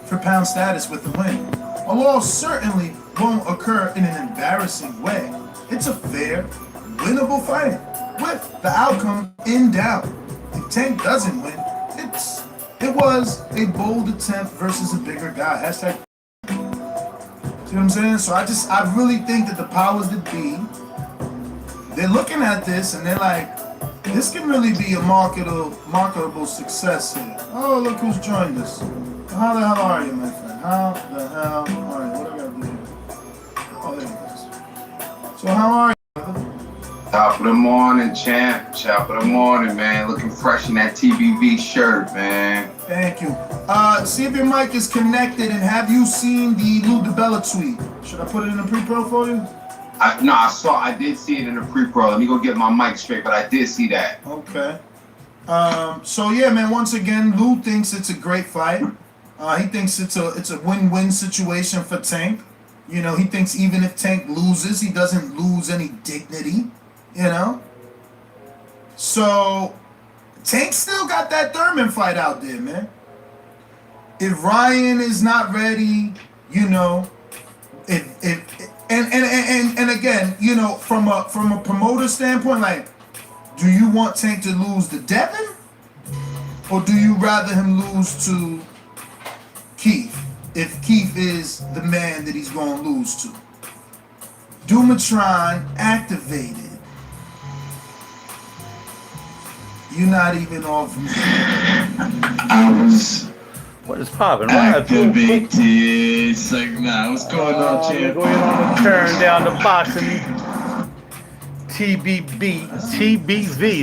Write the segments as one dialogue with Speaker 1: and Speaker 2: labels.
Speaker 1: for pound status with the win. A loss certainly won't occur in an embarrassing way. It's a fair, winnable fight with the outcome in doubt. If Tank doesn't win, it was a bold attempt versus a bigger guy. Hashtag. See what I'm saying? So I really think that the powers that be, they're looking at this and they're like, this can really be a marketable success here. Oh, look who's joined us. How the hell are you, my friend? How the hell are you? What do I gotta do here? Oh, there he is. So how are you, brother?
Speaker 2: Top of the morning, champ. Top of the morning, man. Looking fresh in that TBV shirt, man.
Speaker 1: Thank you. See if your mic is connected, and have you seen the Lou DiBella tweet? Should I put it in the pre-pro for you?
Speaker 2: I did see it in the pre-pro. Let me go get my mic straight, but I did see that.
Speaker 1: Okay. So yeah, man, once again, Lou thinks it's a great fight. He thinks it's a win-win situation for Tank. You know, he thinks even if Tank loses, he doesn't lose any dignity, you know? So Tank still got that Thurman fight out there, man. If Ryan is not ready, you know, and again, you know, from a promoter standpoint, like, do you want Tank to lose to Devin, or do you rather him lose to Keith if Keith is the man that he's going to lose to? Dumatron activated. You're not even off me.
Speaker 3: I was
Speaker 4: What is popping?
Speaker 3: activated. It's like, nah, what's going on, champ?
Speaker 4: Go ahead on the turn down the boxing. TBV,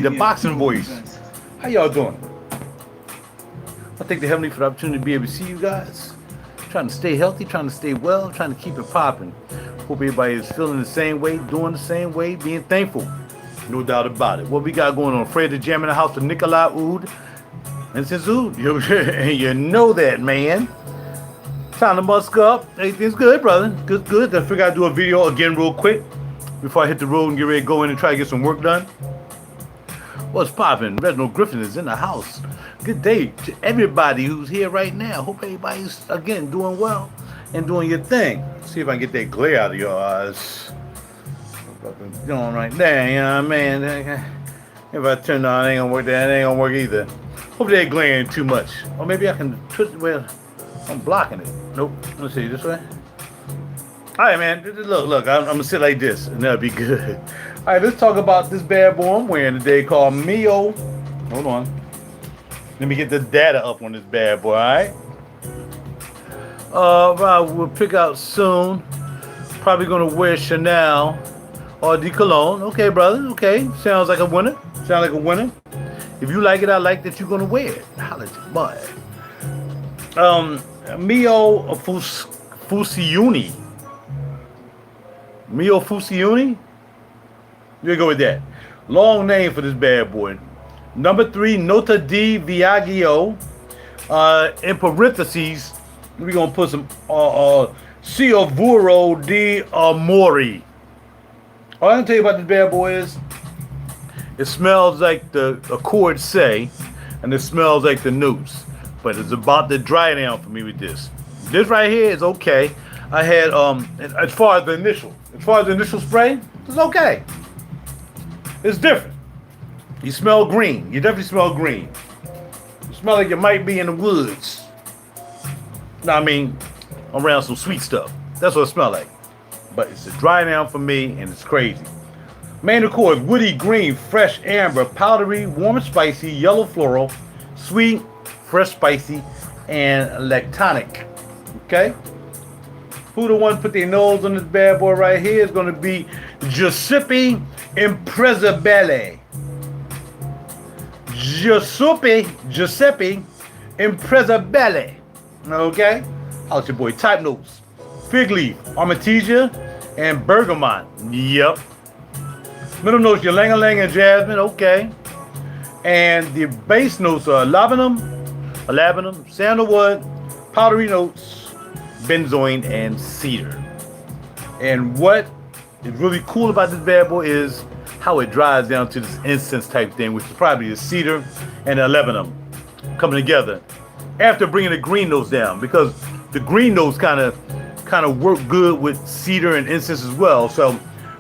Speaker 4: the boxing voice. How y'all doing? I thank the Heavenly for the opportunity to be able to see you guys. Trying to stay healthy, trying to stay well, trying to keep it popping. Hope everybody is feeling the same way, doing the same way, being thankful. No doubt about it. What we got going on? Fred the Jam in the house of Nikolai Oud. And since Oud, you know that, man. Time to musk up. Everything's good, brother. Good. I figured I'd do a video again real quick before I hit the road and get ready to go in and try to get some work done. What's poppin'? Reginald Griffin is in the house. Good day to everybody who's here right now. Hope everybody's, again, doing well and doing your thing. See if I can get that glare out of your eyes. Going right there, you know what I mean? If I turn on, it ain't gonna work. That ain't gonna work either. Hope they ain't glaring too much. Or maybe I can twist it where I'm blocking it. Nope. Let's see, this way. All right, man. Look. I'm gonna sit like this, and that'll be good. All right, let's talk about this bad boy I'm wearing today called Meo. Hold on. Let me get the data up on this bad boy. All right. We'll pick out soon. Probably gonna wear Chanel or the cologne. Okay, brother. Okay. Sounds like a winner. If you like it, I like that you're gonna wear it. Holla at your boy. Meo Fusciuni. Meo Fusciuni? We'll go with that. Long name for this bad boy. Number 3, Nota di Viaggio. In parentheses, we're gonna put some ciavuru di amore. All I can tell you about this bad boy is it smells like the chords say, and it smells like the notes. But it's about to dry down for me with this. This right here is okay. I had as far as the initial spray, it's okay. It's different. You smell green. You definitely smell green. You smell like you might be in the woods. I mean, around some sweet stuff. That's what it smells like. But it's a dry down for me, and it's crazy. Main accord, woody green, fresh amber, powdery, warm and spicy, yellow floral, sweet, fresh spicy, and lactonic. Okay? Who the one put their nose on this bad boy right here is going to be Giuseppe Imprezzabile. Giuseppe Imprezzabile. Okay? How's your boy? Type notes. Fig leaf, artemisia, and bergamot. Yep. Middle notes, your ylang-ylang and jasmine. Okay. And the base notes are laburnum, sandalwood, powdery notes, benzoin, and cedar. And what is really cool about this bad boy is how it dries down to this incense type thing, which is probably the cedar and the laburnum coming together after bringing the green notes down. Because the green notes kind of work good with cedar and incense as well. So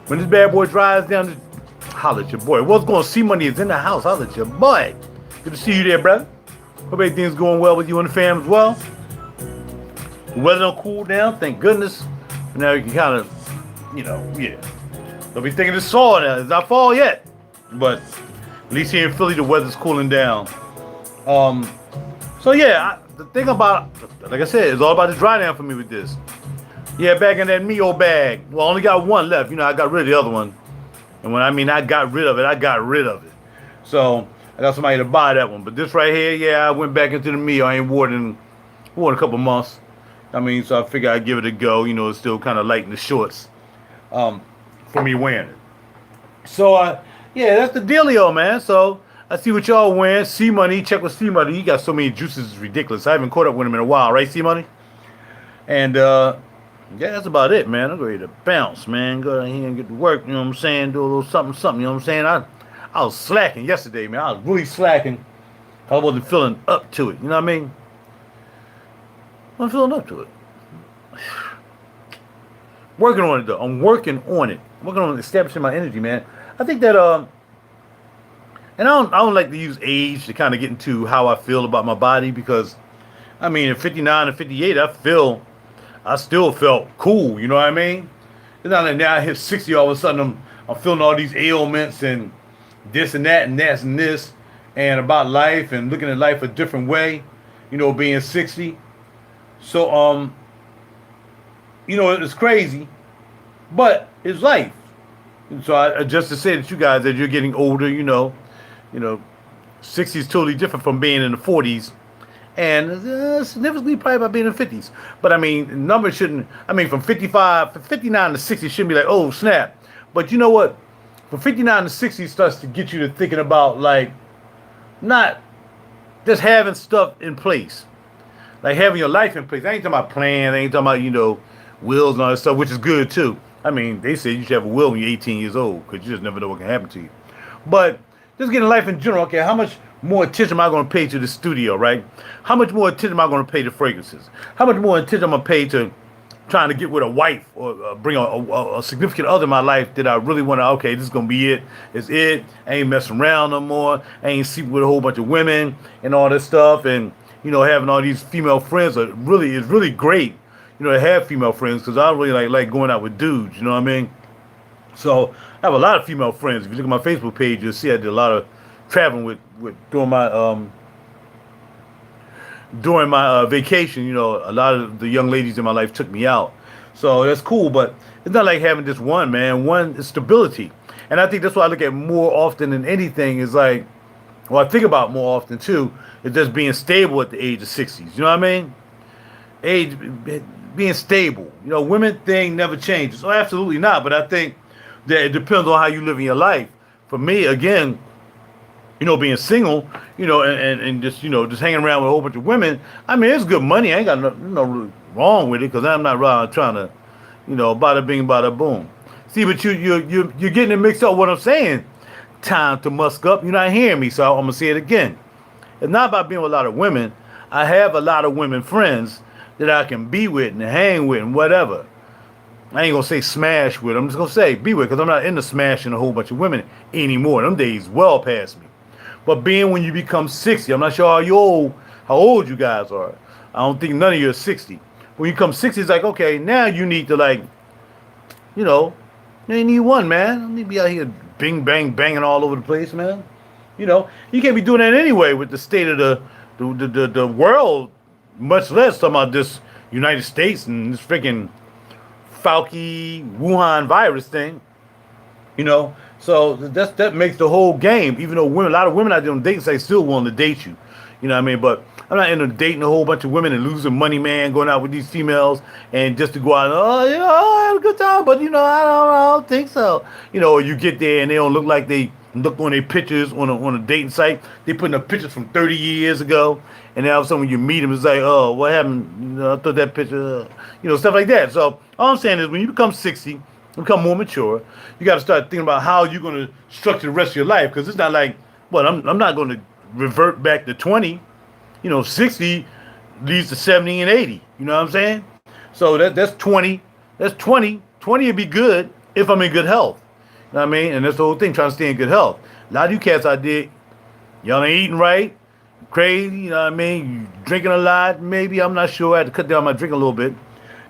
Speaker 4: when this bad boy drives down, holla at your boy. What's going? C Money is in the house. Holla at your boy. Good to see you there, brother. Hope everything's going well with you and the fam as well. The weather don't cool down, thank goodness. Now you can kind of, yeah. Don't be thinking it's fall now. It's not fall yet. But at least here in Philly, the weather's cooling down. So yeah, the thing about, like I said, it's all about the dry down for me with this. Yeah, back in that Meo bag. Well, I only got one left. I got rid of the other one. And when I mean I got rid of it, I got rid of it. So I got somebody to buy that one. But this right here, yeah, I went back into the Meo. I ain't worn it in a couple months. So I figured I'd give it a go. It's still kind of light in the shorts for me wearing it. So, yeah, that's the dealio, man. So I see what y'all wearing. C Money, check with C Money. He got so many juices, it's ridiculous. I haven't caught up with him in a while, right, C Money? And, yeah, that's about it, man. I'm ready to bounce, man. Go down here and get to work, you know what I'm saying? Do a little something, you know what I'm saying? I was slacking yesterday, man. I was really slacking. I wasn't feeling up to it, you know what I mean? I'm feeling up to it. Working on it, though. I'm working on establishing my energy, man. I think that, and I don't like to use age to kind of get into how I feel about my body because, at 59 and 58, I still felt cool, you know what I mean? It's not like now I hit 60, all of a sudden I'm feeling all these ailments and this and that and that and this and about life and looking at life a different way, being 60. So, it's crazy, but it's life. And so I just to say that you guys, as you're getting older, 60 is totally different from being in the 40s and significantly probably about being in the 50s. But numbers shouldn't, from 59 to 60 shouldn't be like, oh, snap. But you know what? From 59 to 60 starts to get you to thinking about like not just having stuff in place. Like having your life in place. I ain't talking about plans. I ain't talking about, wills and all that stuff, which is good too. They say you should have a will when you're 18 years old because you just never know what can happen to you. But just getting life in general, okay, how much more attention am I going to pay to the studio, right? How much more attention am I going to pay to fragrances? How much more attention am I going to pay to trying to get with a wife or bring a significant other in my life that I really want to, okay, this is going to be it. It's it. I ain't messing around no more. I ain't sleeping with a whole bunch of women and all this stuff. And, having all these female friends is really great, to have female friends because I really like going out with dudes, you know what I mean? So I have a lot of female friends. If you look at my Facebook page, you'll see I did a lot of traveling with during my vacation. A lot of the young ladies in my life took me out. So that's cool, but it's not like having just one, man. One is stability. And I think that's what I look at more often than anything is like, well, I think about more often too, is just being stable at the age of 60s. You know what I mean? Age, being stable. Women thing never changes. So absolutely not. But I think that it depends on how you live in your life. For me, again, being single, and just, just hanging around with a whole bunch of women, it's good money. I ain't got no really wrong with it because I'm not really trying to, bada bing, bada boom. See, but you're getting it mixed up what I'm saying. Time to musk up. You're not hearing me, so I'm going to say it again. It's not about being with a lot of women. I have a lot of women friends that I can be with and hang with and whatever. I ain't going to say smash with. I'm just going to say be with because I'm not into smashing a whole bunch of women anymore. Them days well past me. But being when you become 60, I'm not sure how old you guys are. I don't think none of you are 60. When you come 60, it's like, okay, now you need to you ain't need one, man. You need to be out here bing, bang, banging all over the place, man. You can't be doing that anyway with the state of the world, much less talking about this United States and this freaking Fauci Wuhan virus thing. So that makes the whole game. Even though a lot of women out there on dating sites still willing to date you. You know what I mean? But I'm not into dating a whole bunch of women and losing money, man, going out with these females and just to go out and, I had a good time, but, I don't think so. Or you get there and they don't look like they look on their pictures on a dating site. They putting up pictures from 30 years ago. And then all of a sudden when you meet them, it's like, oh, what happened? I thought that picture, stuff like that. So all I'm saying is when you become 60, become more mature, you got to start thinking about how you're going to structure the rest of your life. Because it's not like, well, I'm not going to revert back to 20. 60 leads to 70 and 80. You know what I'm saying? So that's 20. That's 20. 20 would be good if I'm in good health. You know what I mean? And that's the whole thing, trying to stay in good health. A lot of you cats out there, y'all ain't eating right, crazy, you know what I mean? You drinking a lot, maybe, I'm not sure. I had to cut down my drinking a little bit.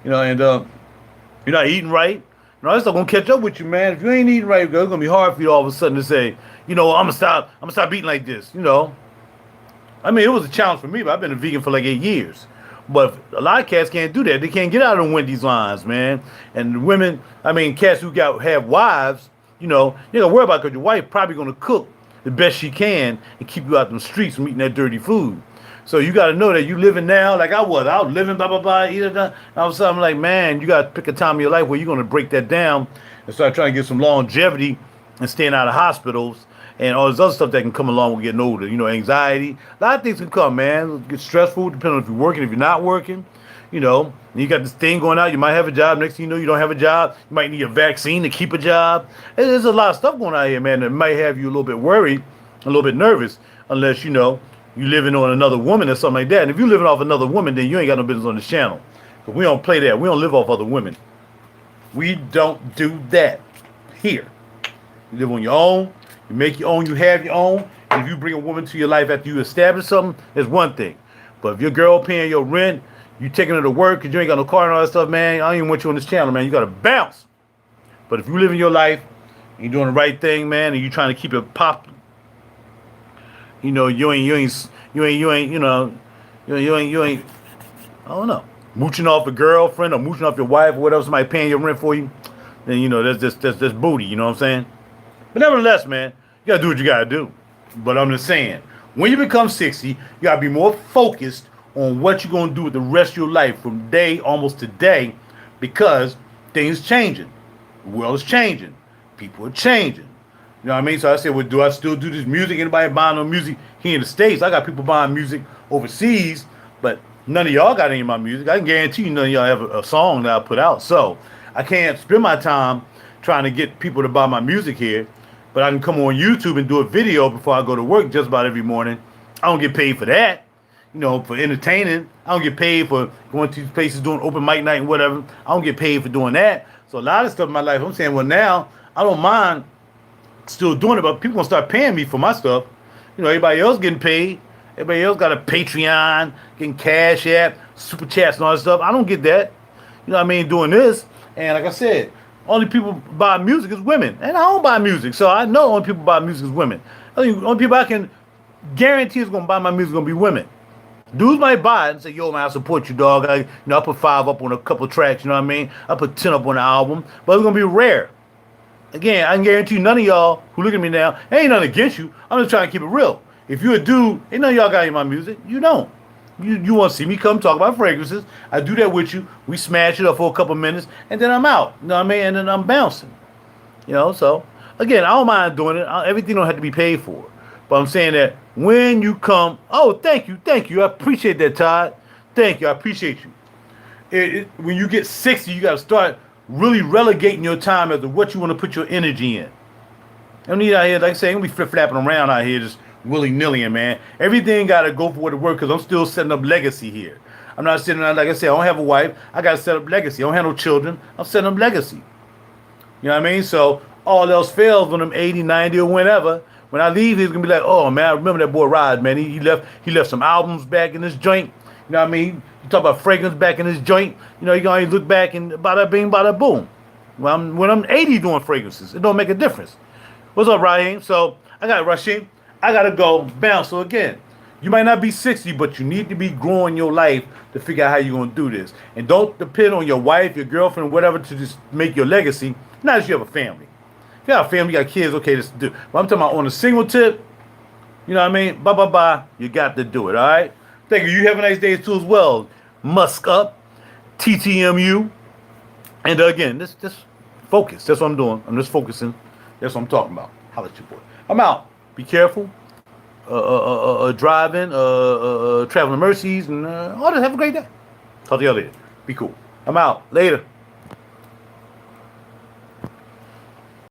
Speaker 4: You know, and you're not eating right. You know, that's not gonna catch up with you, man. If you ain't eating right, it's gonna be hard for you all of a sudden to say, you know, I'm gonna stop eating like this, you know. I mean, it was a challenge for me, but I've been a vegan for like 8 years. But a lot of cats can't do that. They can't get out of Wendy's lines, man. And women, I mean, cats who have wives, you know, you don't worry about it because your wife probably gonna cook the best she can and keep you out them streets from eating that dirty food. So you got to know that you living now like I was living, blah, blah, blah, and all of a sudden I'm like, man, you got to pick a time in your life where you're going to break that down and start trying to get some longevity and staying out of hospitals and all this other stuff that can come along with getting older. You know, anxiety, a lot of things can come, man. Get stressful, depending on if you're working, if you're not working. You know, you got this thing going out. You might have a job. Next thing you know, you don't have a job. You might need a vaccine to keep a job. And there's a lot of stuff going on here, man, that might have you a little bit worried, a little bit nervous, unless, you know, you living on another woman or something like that. And if you're living off another woman, then you ain't got no business on this channel. Because we don't play that. We don't live off other women. We don't do that here. You live on your own. You make your own. You have your own. And if you bring a woman to your life after you establish something, it's one thing. But if your girl paying your rent, you taking her to work because you ain't got no car and all that stuff, man, I don't even want you on this channel, man. You got to bounce. But if you living your life, you're doing the right thing, man, and you trying to keep it pop. You know, you ain't, I don't know, mooching off a girlfriend or mooching off your wife or whatever, somebody paying your rent for you, then, you know, that's booty, you know what I'm saying? But nevertheless, man, you gotta do what you gotta do. But I'm just saying, when you become 60, you gotta be more focused on what you're gonna do with the rest of your life from day almost to day, because things changing. The world is changing. People are changing. You know what I mean? So I said, well, do I still do this music? Anybody buying no music here in the States? I got people buying music overseas, but none of y'all got any of my music. I can guarantee you none of y'all have a song that I put out. So I can't spend my time trying to get people to buy my music here, but I can come on YouTube and do a video before I go to work just about every morning. I don't get paid for that, you know, for entertaining. I don't get paid for going to these places doing open mic night and whatever. I don't get paid for doing that. So a lot of stuff in my life, I'm saying, well, now I don't mind still doing it, but people gonna start paying me for my stuff. You know, everybody else getting paid. Everybody else got a Patreon, getting Cash App, Super Chats and all that stuff. I don't get that. You know what I mean? Doing this. And like I said, only people buy music is women. And I don't buy music. So I know only people buy music is women. I think only people I can guarantee is gonna buy my music is gonna be women. Dudes might buy it and say, yo, man, I support you, dog. I put 5 up on a couple tracks, you know what I mean? I put 10 up on the album. But it's gonna be rare. Again, I can guarantee you none of y'all who look at me now, ain't nothing against you. I'm just trying to keep it real. If you're a dude, ain't none of y'all got any of my music. You don't. You want to see me come talk about fragrances. I do that with you. We smash it up for a couple minutes, and then I'm out. You know what I mean? And then I'm bouncing. You know, so, again, I don't mind doing it. Everything don't have to be paid for. But I'm saying that when you come, oh, thank you. I appreciate that, Todd. Thank you. I appreciate you. When you get 60, you got to start really relegating your time as to what you want to put your energy in. I don't need out here, like I say, I'm going to be flip-flapping around out here just willy-nilly, man. Everything got to go for what it works because I'm still setting up legacy here. I'm not sitting around, like I said, I don't have a wife. I got to set up legacy. I don't have no children. I'm setting up legacy. You know what I mean? So all else fails when I'm 80, 90, or whenever. When I leave, he's going to be like, oh, man, I remember that boy Rod, man. He left some albums back in this joint. You know what I mean? You talk about fragrance back in his joint. You know, you gonna look back and bada bing, bada boom. When I'm 80 doing fragrances, it don't make a difference. What's up, Raheem? So I got Rashim. I gotta go bounce. So again, you might not be 60, but you need to be growing your life to figure out how you're gonna do this. And don't depend on your wife, your girlfriend, whatever, to just make your legacy. Not if you have a family. If you have a family, you got kids, okay, just do. But I'm talking about on a single tip. You know what I mean? Bye. You got to do it. All right. Thank you. You have a nice day too as well. Musk up, TTMU, and again, this focus. That's what I'm doing. I'm just focusing. That's what I'm talking about. Holla at your boy. I'm out. Be careful. Driving, traveling mercies, and all that. Have a great day. Talk to y'all later. Be cool. I'm out. Later.